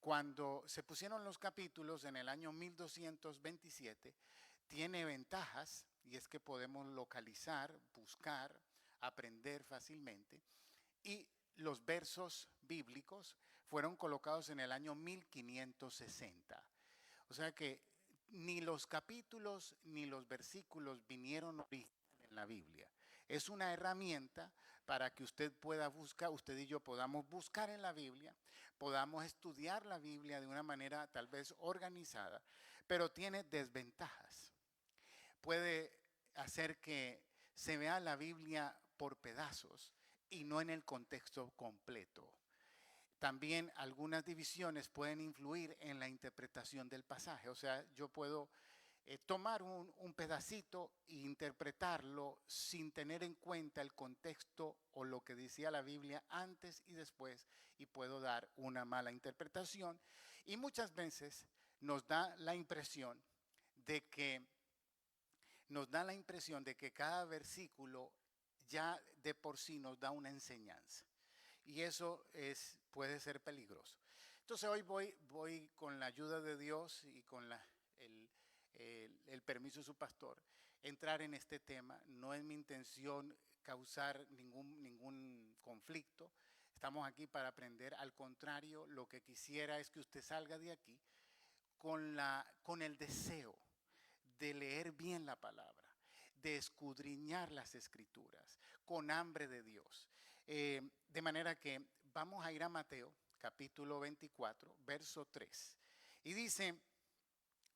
Cuando se pusieron los capítulos en el año 1227, tiene ventajas y es que podemos localizar, buscar, aprender fácilmente. Y los versos bíblicos fueron colocados en el año 1560. O sea que ni los capítulos ni los versículos vinieron originales en la Biblia. Es una herramienta para que usted pueda buscar, usted y yo podamos buscar en la Biblia, podamos estudiar la Biblia de una manera tal vez organizada, pero tiene desventajas. Puede hacer que se vea la Biblia por pedazos y no en el contexto completo. También algunas divisiones pueden influir en la interpretación del pasaje. O sea, yo puedo tomar un pedacito e interpretarlo sin tener en cuenta el contexto o lo que decía la Biblia antes y después y puedo dar una mala interpretación. Y muchas veces nos da la impresión de que cada versículo ya de por sí nos da una enseñanza. Y eso puede ser peligroso. Entonces hoy voy con la ayuda de Dios y con el permiso de su pastor, entrar en este tema. No es mi intención causar ningún conflicto. Estamos aquí para aprender. Al contrario, lo que quisiera es que usted salga de aquí con el deseo de leer bien la palabra, de escudriñar las escrituras, con hambre de Dios. De manera que vamos a ir a Mateo, capítulo 24, verso 3. Y dice,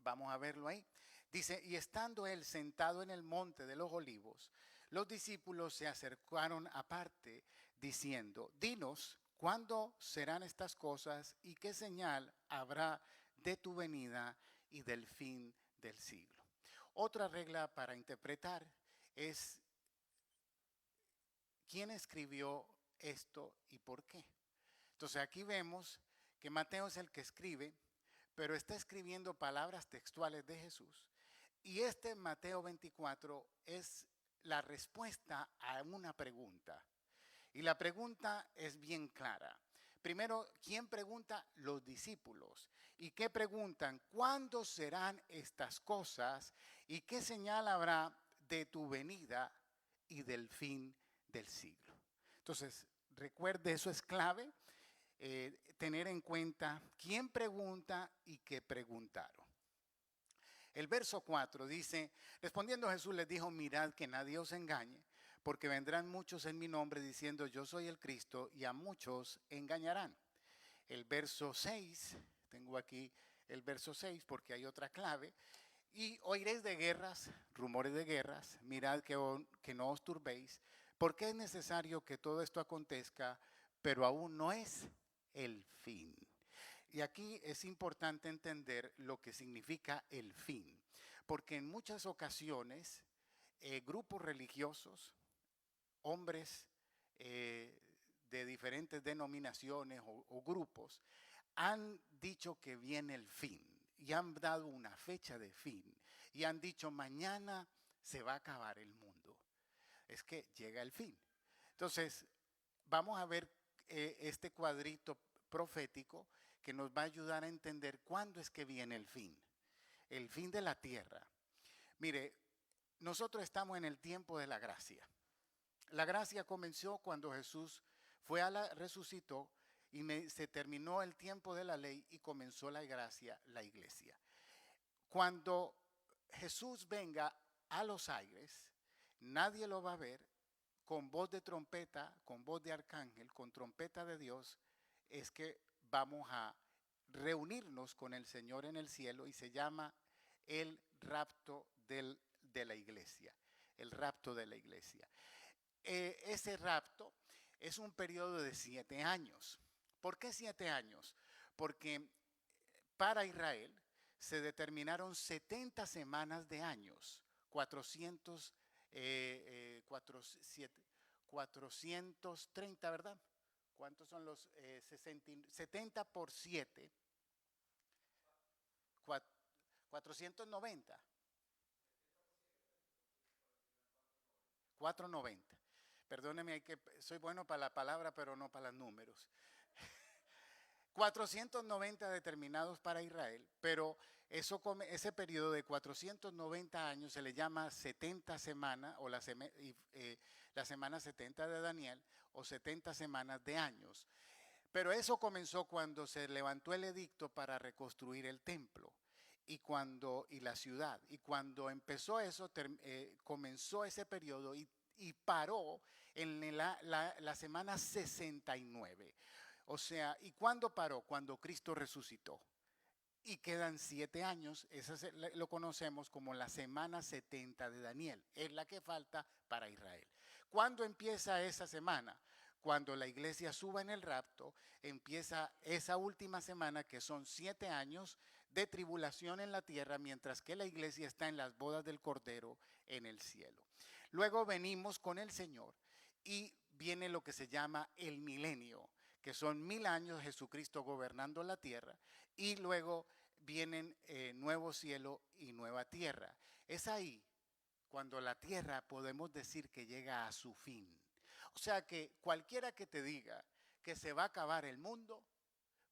vamos a verlo ahí, dice, y estando él sentado en el monte de los olivos, los discípulos se acercaron aparte, diciendo, dinos, ¿cuándo serán estas cosas y qué señal habrá de tu venida y del fin del siglo? Otra regla para interpretar es quién escribió esto y por qué. Entonces aquí vemos que Mateo es el que escribe, pero está escribiendo palabras textuales de Jesús. Y este Mateo 24 es la respuesta a una pregunta. Y la pregunta es bien clara. Primero, ¿quién pregunta? Los discípulos. ¿Y qué preguntan? ¿Cuándo serán estas cosas? ¿Y qué señal habrá de tu venida y del fin del siglo? Entonces, recuerde, eso es clave, tener en cuenta quién pregunta y qué preguntaron. El verso 4 dice, respondiendo Jesús les dijo, mirad que nadie os engañe, porque vendrán muchos en mi nombre diciendo yo soy el Cristo y a muchos engañarán. El verso 6, tengo aquí el verso 6 porque hay otra clave, y oiréis de guerras, rumores de guerras, mirad que no os turbéis, porque es necesario que todo esto acontezca, pero aún no es el fin. Y aquí es importante entender lo que significa el fin, porque en muchas ocasiones grupos religiosos, hombres de diferentes denominaciones o grupos, han dicho que viene el fin y han dado una fecha de fin y han dicho mañana se va a acabar el mundo. Es que llega el fin. Entonces, vamos a ver este cuadrito profético que nos va a ayudar a entender cuándo es que viene el fin de la tierra. Mire, nosotros estamos en el tiempo de la gracia. La gracia comenzó cuando Jesús resucitó y se terminó el tiempo de la ley y comenzó la gracia, la iglesia. Cuando Jesús venga a los aires, nadie lo va a ver, con voz de trompeta, con voz de arcángel, con trompeta de Dios, es que vamos a reunirnos con el Señor en el cielo y se llama el rapto de la iglesia, el rapto de la iglesia. Ese rapto es un periodo de 7 años. ¿Por qué 7 años? Porque para Israel se determinaron 70 semanas de años, 430, ¿verdad? ¿Cuántos son los 70 por 7? 490. 490. Perdóneme, soy bueno para la palabra, pero no para los números. 490 determinados para Israel, pero ese periodo de 490 años se le llama 70 semanas o la semana 70 de Daniel o 70 semanas de años. Pero eso comenzó cuando se levantó el edicto para reconstruir el templo y la ciudad. Y cuando empezó eso, comenzó ese periodo y paró en la semana 69. O sea, ¿y cuándo paró? Cuando Cristo resucitó. Y quedan 7 años, lo conocemos como la semana 70 de Daniel, es la que falta para Israel. ¿Cuándo empieza esa semana? Cuando la iglesia suba en el rapto, empieza esa última semana que son 7 años de tribulación en la tierra, mientras que la iglesia está en las bodas del Cordero en el cielo. Luego venimos con el Señor y viene lo que se llama el milenio, que son 1000 años Jesucristo gobernando la tierra, y luego vienen nuevo cielo y nueva tierra. Es ahí cuando la tierra podemos decir que llega a su fin. O sea que cualquiera que te diga que se va a acabar el mundo,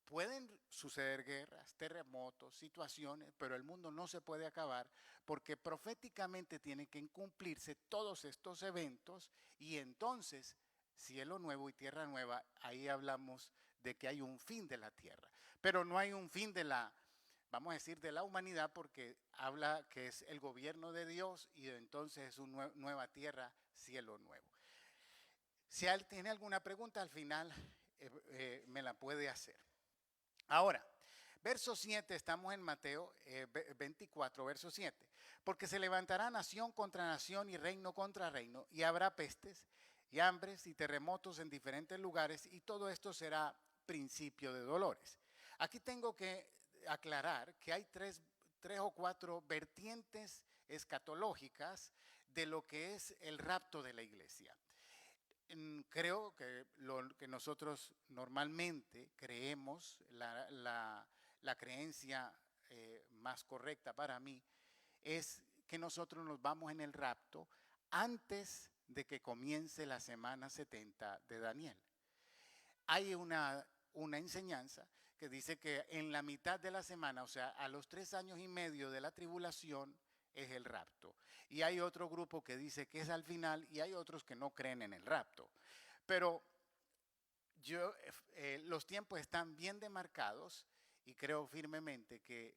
pueden suceder guerras, terremotos, situaciones, pero el mundo no se puede acabar porque proféticamente tienen que cumplirse todos estos eventos y entonces cielo nuevo y tierra nueva, ahí hablamos de que hay un fin de la tierra, pero no hay un fin de la, vamos a decir, de la humanidad, porque habla que es el gobierno de Dios y entonces es una nueva tierra, cielo nuevo. Si alguien tiene alguna pregunta al final, me la puede hacer. Ahora, verso 7, estamos en Mateo 24, verso 7. Porque se levantará nación contra nación y reino contra reino, y habrá pestes y hambres y terremotos en diferentes lugares, y todo esto será principio de dolores. Aquí tengo que aclarar que hay tres o cuatro vertientes escatológicas de lo que es el rapto de la iglesia. Creo que lo que nosotros normalmente creemos, la creencia más correcta para mí, es que nosotros nos vamos en el rapto antes de que comience la semana 70 de Daniel. Hay una enseñanza que dice que en la mitad de la semana, o sea, a los 3 años y medio de la tribulación, es el rapto. Y hay otro grupo que dice que es al final y hay otros que no creen en el rapto. Pero los tiempos están bien demarcados y creo firmemente que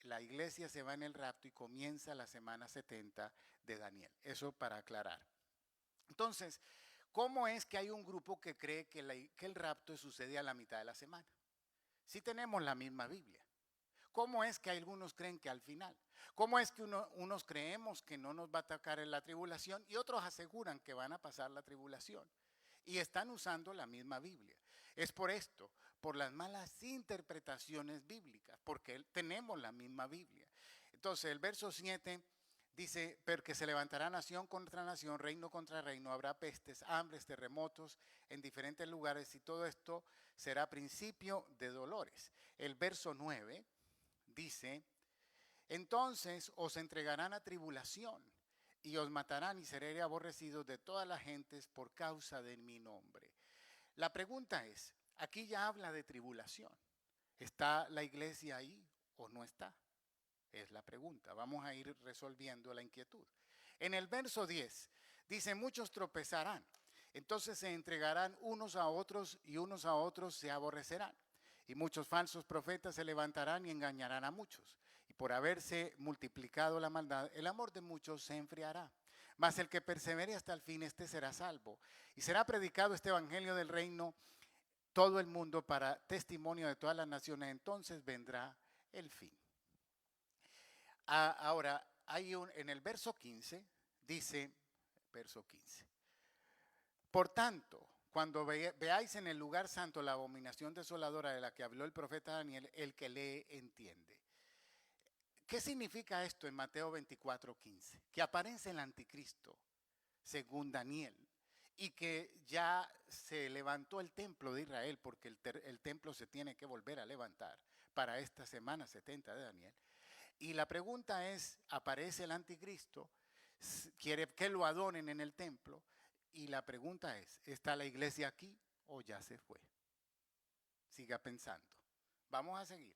la iglesia se va en el rapto y comienza la semana 70 de Daniel. Eso para aclarar. Entonces, ¿cómo es que hay un grupo que cree que el rapto sucede a la mitad de la semana? Si tenemos la misma Biblia. ¿Cómo es que algunos creen que al final? ¿Cómo es que unos creemos que no nos va a atacar en la tribulación y otros aseguran que van a pasar la tribulación? Y están usando la misma Biblia. Es por esto, por las malas interpretaciones bíblicas, porque tenemos la misma Biblia. Entonces el verso 7 dice, porque se levantará nación contra nación, reino contra reino, habrá pestes, hambres, terremotos en diferentes lugares y todo esto será principio de dolores. El verso 9 dice, entonces os entregarán a tribulación y os matarán y seréis aborrecidos de todas las gentes por causa de mi nombre. La pregunta es, aquí ya habla de tribulación. ¿Está la iglesia ahí o no está? Es la pregunta. Vamos a ir resolviendo la inquietud. En el verso 10 dice, muchos tropezarán, entonces se entregarán unos a otros y unos a otros se aborrecerán. Y muchos falsos profetas se levantarán y engañarán a muchos. Y por haberse multiplicado la maldad, el amor de muchos se enfriará. Mas el que persevere hasta el fin, este será salvo. Y será predicado este evangelio del reino todo el mundo para testimonio de todas las naciones. Entonces vendrá el fin. Ahora, en el verso 15, dice, verso 15. Por tanto, cuando veáis en el lugar santo la abominación desoladora de la que habló el profeta Daniel, el que lee entiende. ¿Qué significa esto en Mateo 24:15? Que aparece el anticristo, según Daniel, y que ya se levantó el templo de Israel, porque el templo se tiene que volver a levantar para esta semana 70 de Daniel. Y la pregunta es, ¿aparece el anticristo? ¿Quiere que lo adoren en el templo? Y la pregunta es, ¿está la iglesia aquí o ya se fue? Siga pensando. Vamos a seguir.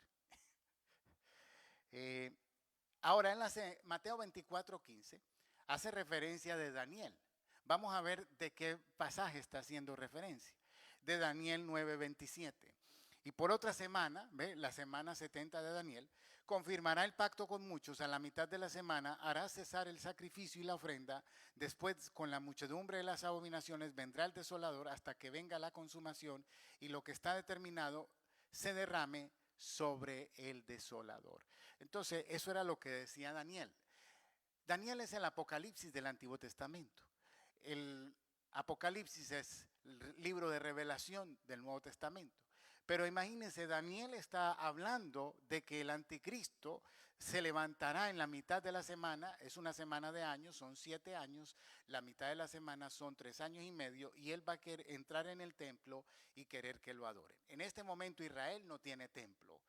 Ahora en Mateo 24:15 hace referencia de Daniel. Vamos a ver de qué pasaje está haciendo referencia. De Daniel 9:27. Y por otra semana, ¿ve? La semana 70 de Daniel, confirmará el pacto con muchos. A la mitad de la semana hará cesar el sacrificio y la ofrenda. Después, con la muchedumbre de las abominaciones, vendrá el desolador hasta que venga la consumación y lo que está determinado se derrame sobre el desolador. Entonces, eso era lo que decía Daniel. Daniel es el Apocalipsis del Antiguo Testamento. El Apocalipsis es el libro de revelación del Nuevo Testamento. Pero imagínense, Daniel está hablando de que el anticristo se levantará en la mitad de la semana, es una semana de años, son 7 años, la mitad de la semana son 3 años y medio, y él va a querer entrar en el templo y querer que lo adoren. En este momento Israel no tiene templo,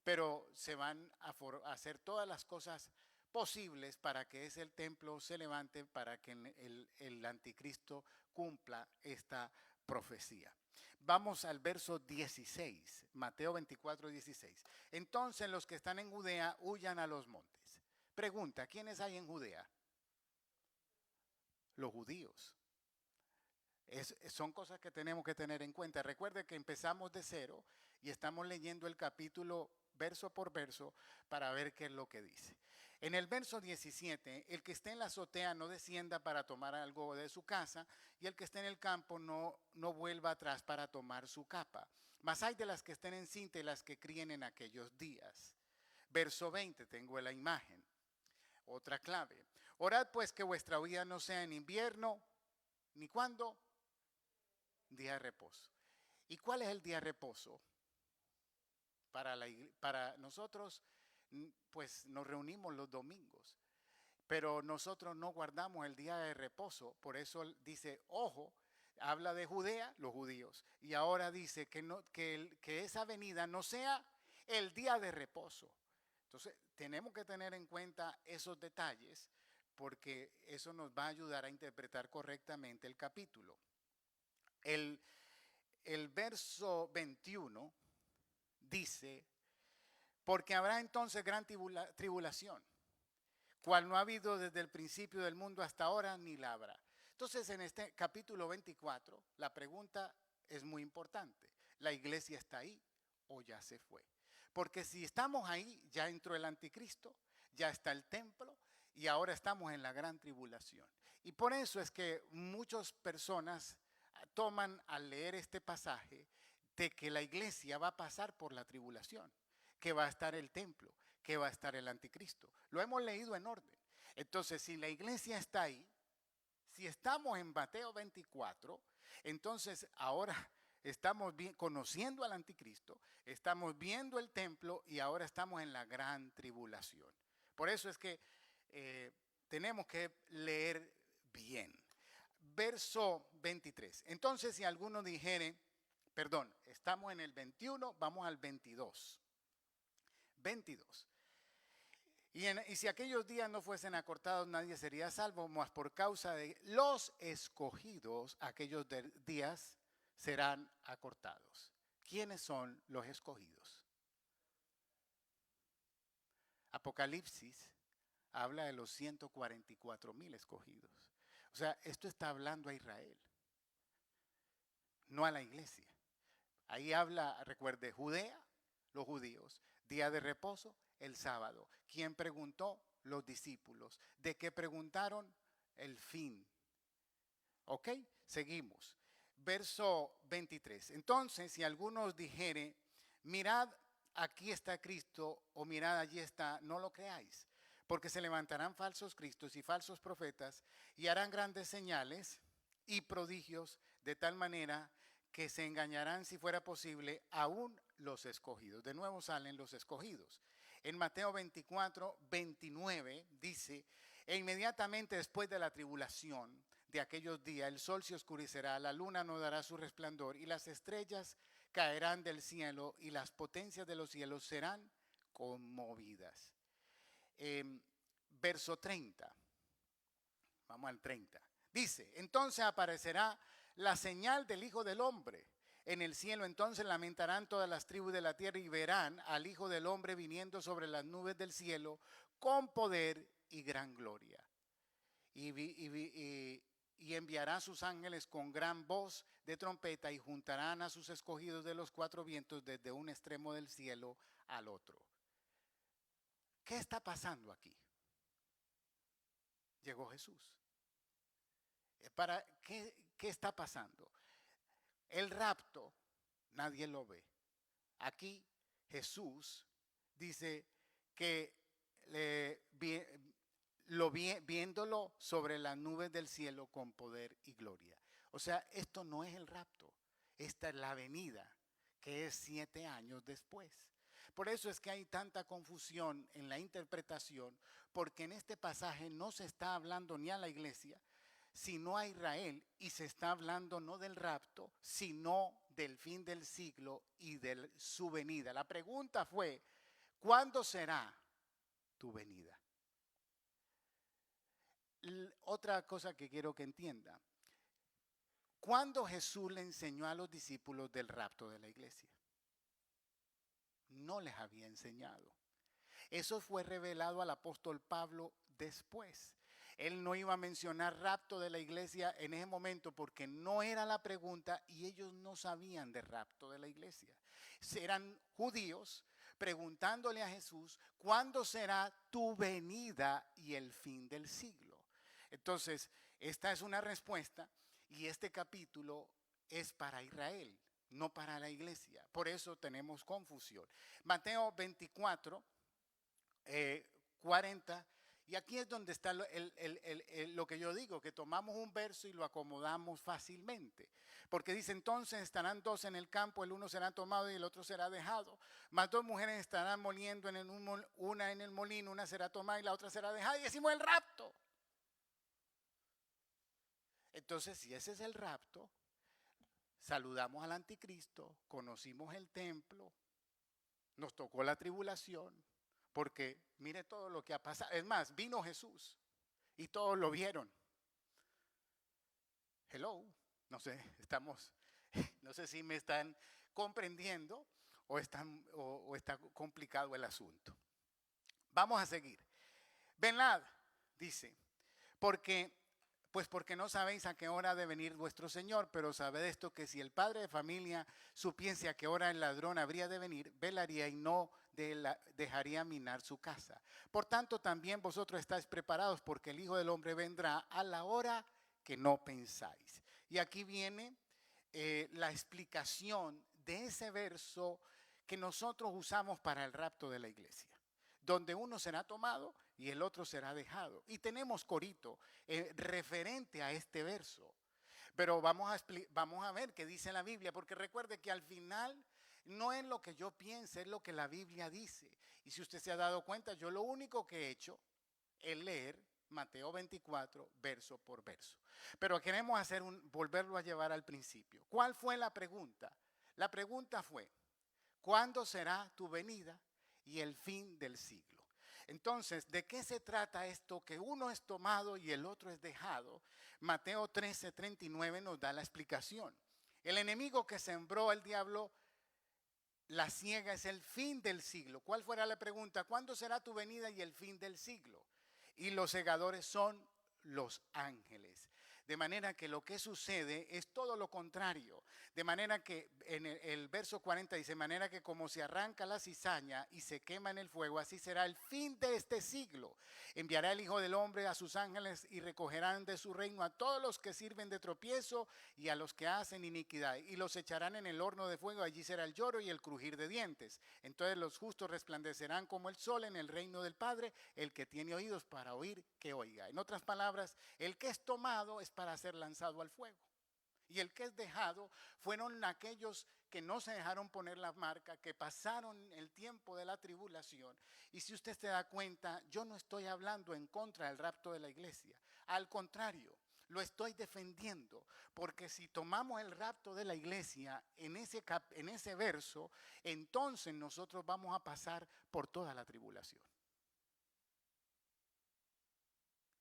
pero se van a hacer todas las cosas posibles para que ese templo se levante, para que el anticristo cumpla esta profecía. Vamos al verso 16, Mateo 24:16. Entonces los que están en Judea huyan a los montes. Pregunta, ¿quiénes hay en Judea? Los judíos. Son cosas que tenemos que tener en cuenta. Recuerde que empezamos de cero y estamos leyendo el capítulo verso por verso para ver qué es lo que dice. En el verso 17, el que esté en la azotea no descienda para tomar algo de su casa, y el que esté en el campo no vuelva atrás para tomar su capa. Mas hay de las que estén en cinta y las que críen en aquellos días. Verso 20, tengo la imagen. Otra clave. Orad pues que vuestra huida no sea en invierno, ni cuando, día de reposo. ¿Y cuál es el día de reposo? Para nosotros, pues nos reunimos los domingos, pero nosotros no guardamos el día de reposo. Por eso dice, ojo, habla de Judea, los judíos, y ahora dice que esa venida no sea el día de reposo. Entonces, tenemos que tener en cuenta esos detalles porque eso nos va a ayudar a interpretar correctamente el capítulo. El verso 21 dice, porque habrá entonces gran tribulación, cual no ha habido desde el principio del mundo hasta ahora, ni la habrá. Entonces, en este capítulo 24, la pregunta es muy importante. ¿La iglesia está ahí o ya se fue? Porque si estamos ahí, ya entró el anticristo, ya está el templo y ahora estamos en la gran tribulación. Y por eso es que muchas personas toman al leer este pasaje de que la iglesia va a pasar por la tribulación, que va a estar el templo, que va a estar el anticristo. Lo hemos leído en orden. Entonces, si la iglesia está ahí, si estamos en Mateo 24, entonces ahora estamos conociendo al anticristo, estamos viendo el templo y ahora estamos en la gran tribulación. Por eso es que tenemos que leer bien. Verso 23. Entonces, si alguno dijere, perdón, estamos en el 21, vamos al 22. 22. Y si aquellos días no fuesen acortados, nadie sería salvo, mas por causa de los escogidos, aquellos días serán acortados. ¿Quiénes son los escogidos? Apocalipsis habla de los 144,000 escogidos. O sea, esto está hablando a Israel, no a la iglesia. Ahí habla, recuerde, Judea, los judíos, día de reposo, el sábado. ¿Quién preguntó? Los discípulos. ¿De qué preguntaron? El fin. ¿Ok? Seguimos. Verso 23. Entonces, si algunos dijere, mirad, aquí está Cristo, o mirad, allí está, no lo creáis, porque se levantarán falsos cristos y falsos profetas, y harán grandes señales y prodigios, de tal manera que se engañarán, si fuera posible, aún los escogidos. De nuevo salen los escogidos. En Mateo 24:29 dice, e inmediatamente después de la tribulación de aquellos días, el sol se oscurecerá, la luna no dará su resplandor, y las estrellas caerán del cielo, y las potencias de los cielos serán conmovidas. Verso 30. Vamos al 30. Dice, entonces aparecerá la señal del Hijo del Hombre en el cielo, entonces lamentarán todas las tribus de la tierra y verán al Hijo del Hombre viniendo sobre las nubes del cielo con poder y gran gloria. Y enviará a sus ángeles con gran voz de trompeta y juntarán a sus escogidos de los cuatro vientos desde un extremo del cielo al otro. ¿Qué está pasando aquí? Llegó Jesús. ¿Qué está pasando? El rapto, nadie lo ve. Aquí Jesús dice que viéndolo sobre las nubes del cielo con poder y gloria. O sea, esto no es el rapto, esta es la venida, que es 7 años después. Por eso es que hay tanta confusión en la interpretación, porque en este pasaje no se está hablando ni a la iglesia, sino a Israel, y se está hablando no del rapto, sino del fin del siglo y de su venida. La pregunta fue, ¿cuándo será tu venida? Otra cosa que quiero que entienda, ¿cuándo Jesús le enseñó a los discípulos del rapto de la iglesia? No les había enseñado. Eso fue revelado al apóstol Pablo después. Él no iba a mencionar rapto de la iglesia en ese momento porque no era la pregunta y ellos no sabían de rapto de la iglesia. Eran judíos preguntándole a Jesús, ¿cuándo será tu venida y el fin del siglo? Entonces, esta es una respuesta y este capítulo es para Israel, no para la iglesia. Por eso tenemos confusión. Mateo 24, 40. Y aquí es donde está lo que yo digo, que tomamos un verso y lo acomodamos fácilmente. Porque dice, entonces estarán dos en el campo, el uno será tomado y el otro será dejado. Más dos mujeres estarán moliendo, una en el molino, una será tomada y la otra será dejada. Y decimos el rapto. Entonces, si ese es el rapto, saludamos al anticristo, conocimos el templo, nos tocó la tribulación. Porque mire todo lo que ha pasado. Es más, vino Jesús y todos lo vieron. Hello, no sé, no sé si me están comprendiendo o está complicado el asunto. Vamos a seguir. Venad, dice, porque no sabéis a qué hora ha de venir vuestro Señor, pero sabed esto, que si el padre de familia supiese a qué hora el ladrón habría de venir, velaría y no dejaría minar su casa. Por tanto, también vosotros estáis preparados, porque el Hijo del Hombre vendrá a la hora que no pensáis. Y aquí viene la explicación de ese verso que nosotros usamos para el rapto de la iglesia, donde uno será tomado y el otro será dejado. Y tenemos corito referente a este verso. Pero vamos a ver qué dice la Biblia, porque recuerde que al final no es lo que yo piense, es lo que la Biblia dice. Y si usted se ha dado cuenta, yo lo único que he hecho es leer Mateo 24, verso por verso. Pero queremos volverlo a llevar al principio. ¿Cuál fue la pregunta? La pregunta fue, ¿cuándo será tu venida y el fin del siglo? Entonces, ¿de qué se trata esto? Que uno es tomado y el otro es dejado. Mateo 13:39 nos da la explicación. El enemigo que sembró el diablo, la ciega, es el fin del siglo. ¿Cuál fuera la pregunta? ¿Cuándo será tu venida y el fin del siglo? Y los segadores son los ángeles. De manera que lo que sucede es todo lo contrario. De manera que en el verso 40 dice, de manera que como se arranca la cizaña y se quema en el fuego, así será el fin de este siglo. Enviará el Hijo del Hombre a sus ángeles y recogerán de su reino a todos los que sirven de tropiezo y a los que hacen iniquidad. Y los echarán en el horno de fuego, allí será el lloro y el crujir de dientes. Entonces los justos resplandecerán como el sol en el reino del Padre. El que tiene oídos para oír, que oiga. En otras palabras, el que es tomado es para ser lanzado al fuego. Y el que es dejado fueron aquellos que no se dejaron poner la marca, que pasaron el tiempo de la tribulación. Y si usted se da cuenta, yo no estoy hablando en contra del rapto de la iglesia. Al contrario, lo estoy defendiendo. Porque si tomamos el rapto de la iglesia en ese verso, entonces nosotros vamos a pasar por toda la tribulación.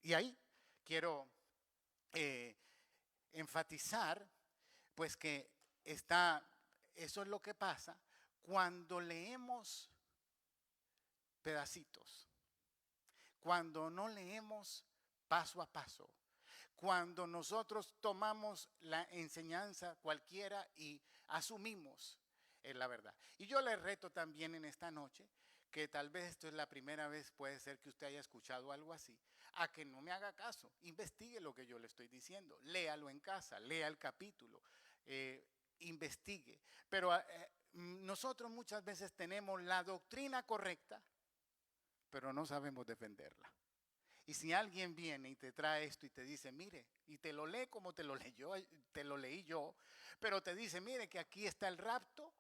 Y ahí quiero enfatizar pues que está eso es lo que pasa cuando leemos pedacitos, cuando no leemos paso a paso, cuando nosotros tomamos la enseñanza cualquiera y asumimos la verdad. Y yo le reto también en esta noche, que tal vez esto es la primera vez, puede ser que usted haya escuchado algo así, a que no me haga caso, investigue lo que yo le estoy diciendo, léalo en casa, lea el capítulo, investigue. Pero nosotros muchas veces tenemos la doctrina correcta, pero no sabemos defenderla. Y si alguien viene y te trae esto y te dice, mire, y te lo lee como te lo leí yo, pero te dice, mire que aquí está el rapto,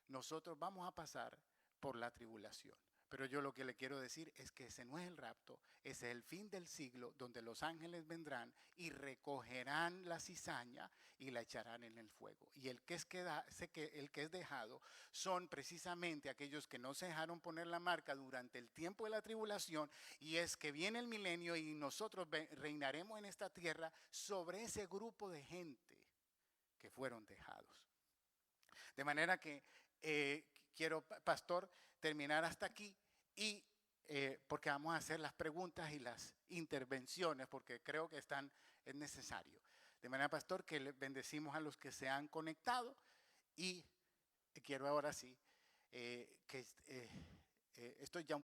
nosotros vamos a pasar por la tribulación. Pero yo lo que le quiero decir es que ese no es el rapto, ese es el fin del siglo, donde los ángeles vendrán y recogerán la cizaña y la echarán en el fuego. Y el que es dejado son precisamente aquellos que no se dejaron poner la marca durante el tiempo de la tribulación, y es que viene el milenio y nosotros reinaremos en esta tierra sobre ese grupo de gente que fueron dejados. De manera que quiero, pastor, terminar hasta aquí y porque vamos a hacer las preguntas y las intervenciones, porque creo que es necesario. De manera, pastor, que le bendecimos a los que se han conectado y quiero ahora sí que estoy ya un